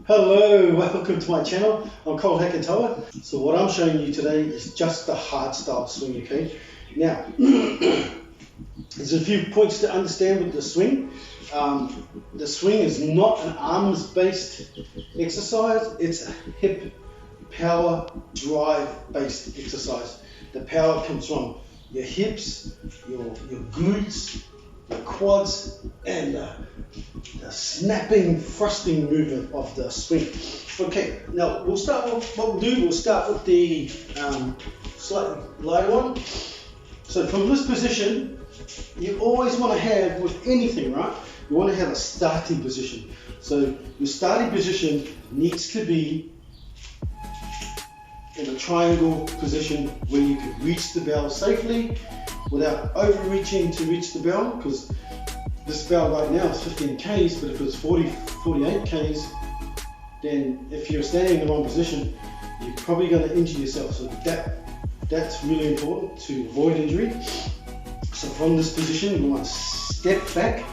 Hello, welcome to my channel. I'm called Heketoa. So what I'm showing you today is just the hard style swing, okay? Now, there's a few points to understand with the swing. The swing is not an arms-based exercise, it's a hip power drive-based exercise. The power comes from your hips, your glutes, your quads, and the snapping, thrusting movement of the swing. Okay, now we'll start with we'll start with the slightly lighter one. So from this position, you always want to have, with anything, right? You want to have a starting position. So your starting position needs to be in a triangle position where you can reach the bell safely without overreaching to reach the bell, because this bell right now is 15 Ks, but if it's 48 Ks, then if you're standing in the wrong position, you're probably going to injure yourself. So that's really important to avoid injury. So from this position, we want to step back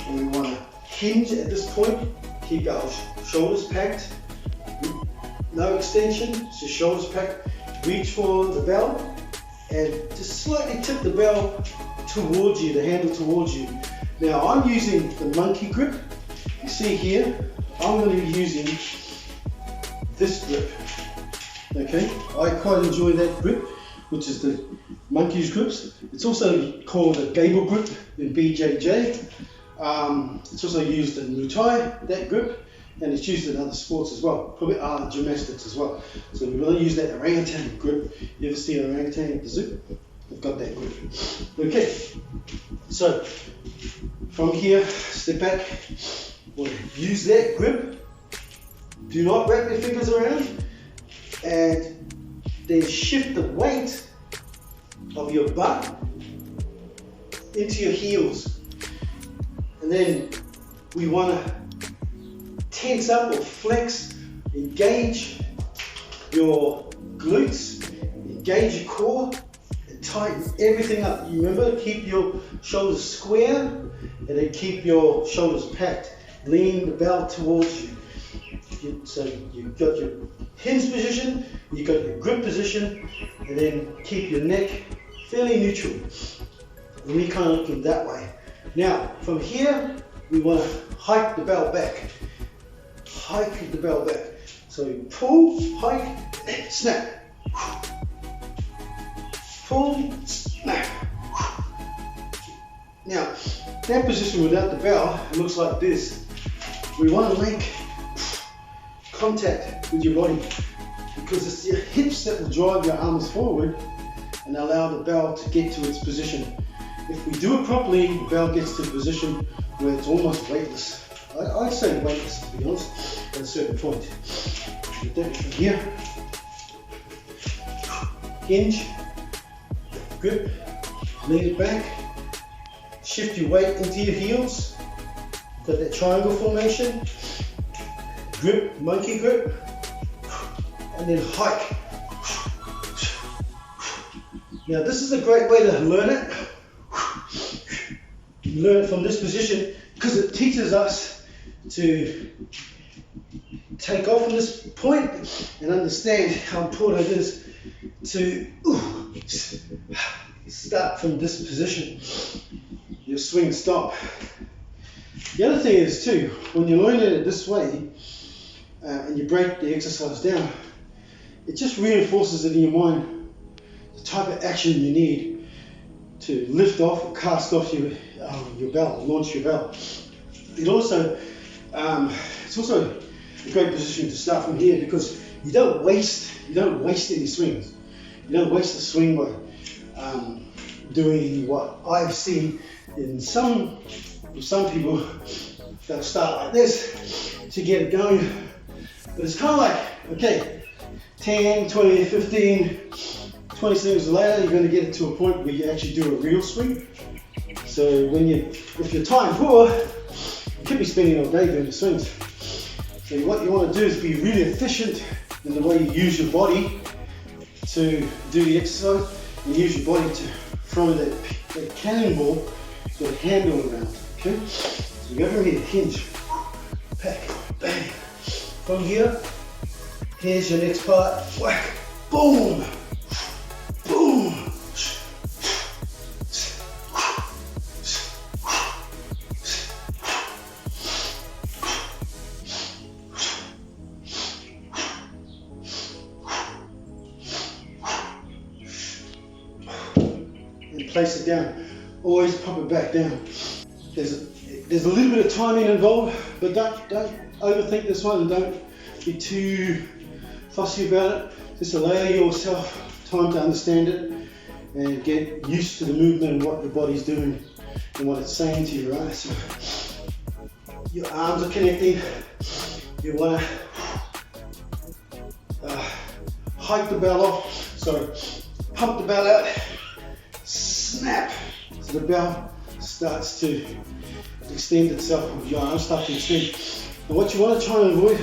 and we want to hinge at this point, keep our shoulders packed, no extension, just shoulders packed, reach for the bell and just slightly tip the bell towards you, the handle towards you. Now I'm using the monkey grip. You see here, I'm going to be using this grip. Okay, I quite enjoy that grip, which is the monkey's grips. It's also called a gable grip in BJJ. It's also used in Muay Thai, that grip, and it's used in other sports as well, probably gymnastics as well. So we really use that orangutan grip. You ever see an orangutan at the zoo? They've got that grip. Okay, so from here, step back, we'll use that grip. Do not wrap your fingers around, and then shift the weight of your butt into your heels. And then we want to tense up or flex, engage your glutes, engage your core, and tighten everything up. You remember, keep your shoulders square and then keep your shoulders packed. Lean the bell towards you. So you've got your hinge position, you've got your grip position, and then keep your neck fairly neutral. And we kind of looking that way. Now, from here, we want to hike the bell back. Hike the bell back. So pull, hike, snap. Pull, snap. Now, that position without the bell, it looks like this. We want to make contact with your body, because it's your hips that will drive your arms forward and allow the bell to get to its position. If we do it properly, the bell gets to a position where it's almost weightless. I'd say weightless, to be honest, at a certain point. Get that from here. Hinge, grip, lean it back, shift your weight into your heels, got that triangle formation, grip, monkey grip, and then hike. Now this is a great way to learn it. You learn it from this position because it teaches us to take off from this point and understand how important it is to start from this position. Your swing stop. The other thing is too, when you learn it this way and you break the exercise down, it just reinforces it in your mind the type of action you need to lift off or cast off your bell, launch your bell. It's also a great position to start from here, because you don't waste any swings. You don't waste the swing by doing what I've seen in some people. They'll start like this to get it going, but it's kind of like, okay, 10, 20, 15, 20 swings later, you're going to get it to a point where you actually do a real swing. So if you're time poor, you could be spending all day doing the swings. So what you want to do is be really efficient in the way you use your body to do the exercise, and use your body to throw that cannonball with a handle around. Okay? So you go from here, hinge, pack, bang. From here, here's your next part. Whack, boom, boom. And place it down. Always pop it back down. There's a little bit of timing involved, but don't overthink this one and don't be too fussy about it. Just allow yourself time to understand it and get used to the movement and what the body's doing and what it's saying to you, right? So your arms are connecting. You want to hike the bell off. So pump the bell out, snap. So the bell starts to extend itself, your arms start to extend. And what you want to try and avoid,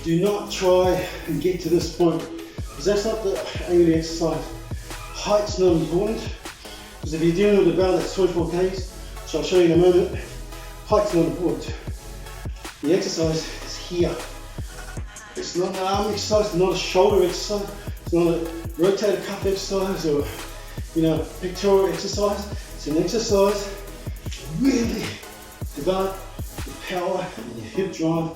do not try and get to this point, because that's not the aim of the exercise. Height's not important, because if you're dealing with a bell that's 24 kgs, which I'll show you in a moment, height's not important. The exercise is here. It's not an arm exercise, it's not a shoulder exercise, it's not a rotator cuff exercise or pectoral exercise. It's an exercise really develop the power in your hip drive,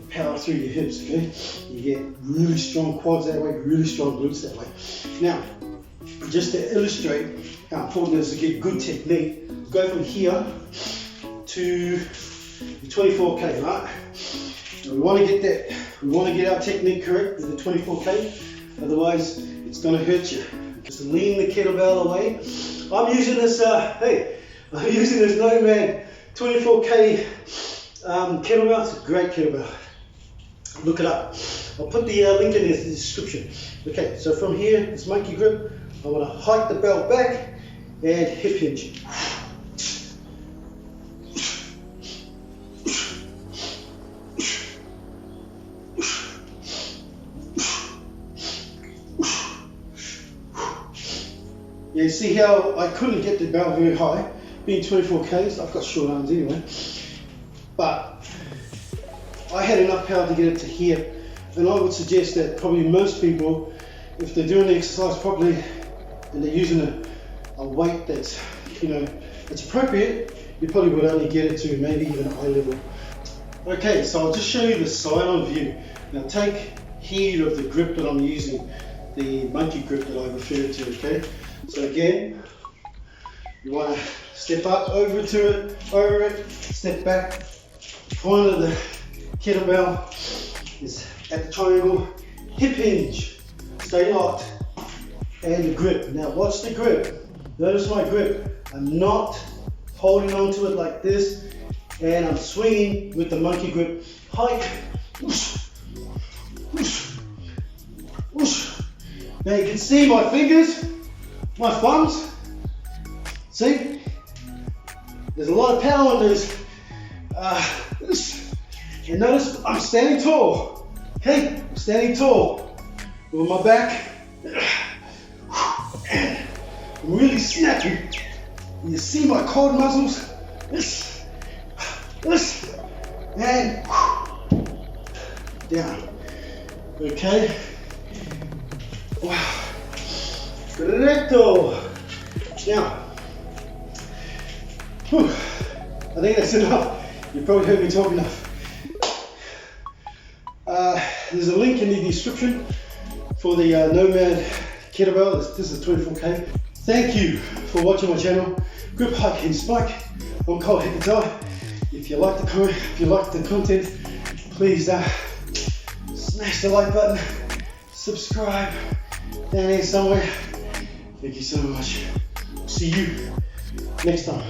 the power through your hips, okay? You get really strong quads that way, really strong glutes that way. Now, just to illustrate how important it is to get good technique, go from here to the 24k, right? Now we want to get that, we want to get our technique correct with the 24k, otherwise it's going to hurt you. Just lean the kettlebell away. I'm using this, I'm using this Nomad 24k kettlebell. It's a great kettlebell. Look it up. I'll put the link in the description. Okay, so from here, this monkey grip, I want to hike the bell back and hip hinge. Yeah, you see how I couldn't get the bell very high, being 24 kgs, I've got short arms anyway, but I had enough power to get it to here, and I would suggest that probably most people, if they're doing the exercise properly and they're using a weight that's, it's appropriate, you probably would only get it to maybe even eye level. Okay, so I'll just show you the side-on view. Now take heed of the grip that I'm using, the monkey grip that I referred to, okay? So again, you want to step up over it, step back. The point of the kettlebell is at the triangle, hip hinge, stay locked, and the grip. Now watch the grip. Notice my grip. I'm not holding onto it like this, and I'm swinging with the monkey grip. Hike, whoosh, whoosh, whoosh. Now you can see my fingers, my thumbs. See? There's a lot of power in this. And notice I'm standing tall. Okay? I'm standing tall. With my back. And I'm really snapping. And you see my quad muscles. This. And down. Okay? Wow. Correcto. Now, I think that's enough. You probably heard me talk enough. There's a link in the description for the Nomad kettlebell. This is 24k. Thank you for watching my channel. Grip, hike, and spike. I'm called Heketoa. If you like the comment, if you like the content, please smash the like button, subscribe down here somewhere. Thank you so much. See you next time.